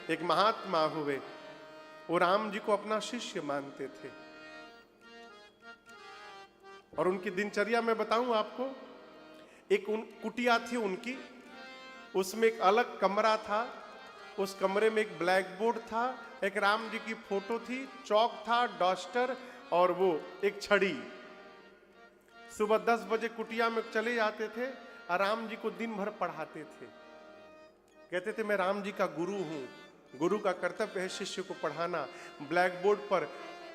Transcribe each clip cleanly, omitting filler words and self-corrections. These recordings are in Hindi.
एक महात्मा हुए, वो राम जी को अपना शिष्य मानते थे। और उनकी दिनचर्या में बताऊं आपको, एक कुटिया थी उनकी, उसमें एक अलग कमरा था, उस कमरे में एक ब्लैक बोर्ड था, एक राम जी की फोटो थी, चौक था, डस्टर और वो एक छड़ी। सुबह 10 बजे कुटिया में चले जाते थे और राम जी को दिन भर पढ़ाते थे। कहते थे मैं राम जी का गुरु हूं, गुरु का कर्तव्य है शिष्य को पढ़ाना। ब्लैक बोर्ड पर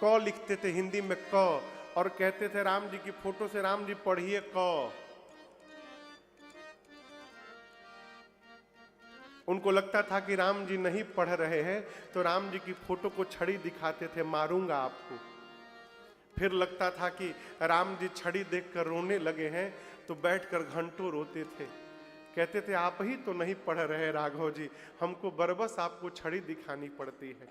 क लिखते थे, हिंदी में क, और कहते थे राम जी की फोटो से राम जी पढ़िए क। उनको लगता था कि राम जी नहीं पढ़ रहे हैं तो राम जी की फोटो को छड़ी दिखाते थे, मारूंगा आपको। फिर लगता था कि राम जी छड़ी देखकर रोने लगे हैं तो बैठकर घंटों रोते थे। कहते थे आप ही तो नहीं पढ़ रहे राघव जी, हमको बरबस आपको छड़ी दिखानी पड़ती है।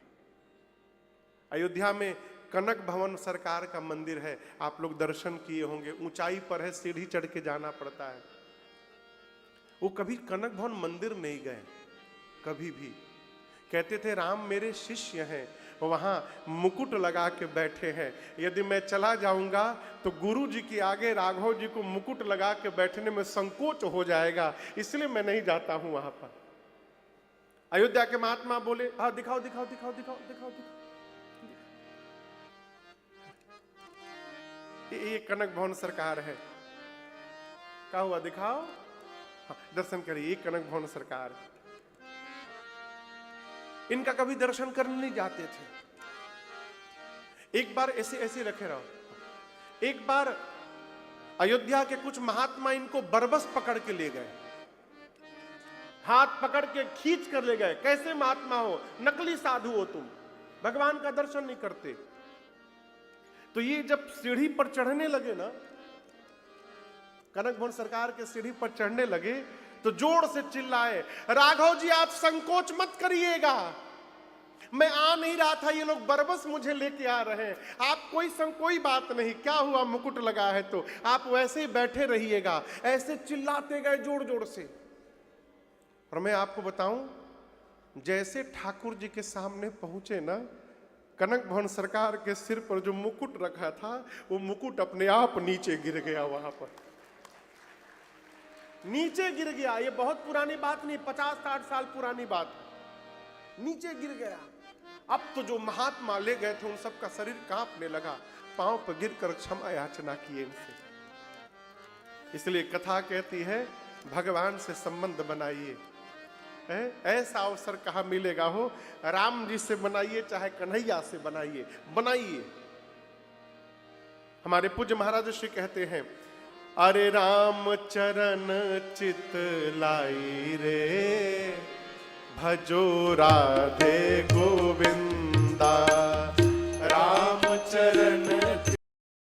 अयोध्या में कनक भवन सरकार का मंदिर है, आप लोग दर्शन किए होंगे, ऊंचाई पर है, सीढ़ी चढ़ के जाना पड़ता है। वो कभी कनक भवन मंदिर नहीं गए, कभी भी। कहते थे राम मेरे शिष्य हैं, वहां मुकुट लगा के बैठे हैं, यदि मैं चला जाऊंगा तो गुरु जी के आगे राघव जी को मुकुट लगा के बैठने में संकोच हो जाएगा, इसलिए मैं नहीं जाता हूं वहां पर। अयोध्या के महात्मा बोले हाँ दिखाओ दिखाओ दिखाओ दिखाओ दिखाओ दिखाओ, ये कनक भवन सरकार है। क्या हुआ दिखाओ, हाँ, दर्शन करिए, ये कनक भवन सरकार है। इनका कभी दर्शन करने नहीं जाते थे। एक बार ऐसे ऐसे रखे रहो, एक बार अयोध्या के कुछ महात्मा इनको बरबस पकड़ के ले गए, हाथ पकड़ के खींच कर ले गए। कैसे महात्मा हो, नकली साधु हो तुम, भगवान का दर्शन नहीं करते। तो ये जब सीढ़ी पर चढ़ने लगे ना, कनक भवन सरकार के सीढ़ी पर चढ़ने लगे तो जोर से चिल्लाए राघव जी आप संकोच मत करिएगा, मैं आ नहीं रहा था, ये लोग बरबस मुझे लेके आ रहे हैं, आप कोई बात नहीं, क्या हुआ मुकुट लगा है तो आप वैसे ही बैठे रहिएगा। ऐसे चिल्लाते गए जोर जोर से। और मैं आपको बताऊं, जैसे ठाकुर जी के सामने पहुंचे ना, कनक भवन सरकार के सिर पर जो मुकुट रखा था वो मुकुट अपने आप नीचे गिर गया, वहां पर नीचे गिर गया। ये बहुत पुरानी बात नहीं, 50-60 साल पुरानी बात, नीचे गिर गया। अब तो जो महात्मा ले गए थे उन सबका शरीर कांपने लगा, पांव पर गिरकर क्षमा याचना किए इनसे। इसलिए कथा कहती है भगवान से संबंध बनाइए, ऐसा अवसर कहाँ मिलेगा हो, राम जी से बनाइए चाहे कन्हैया से बनाइए, बनाइए। हमारे पूज्य महाराज श्री कहते हैं अरे राम चरण चित लाई रे, भजो राधे गो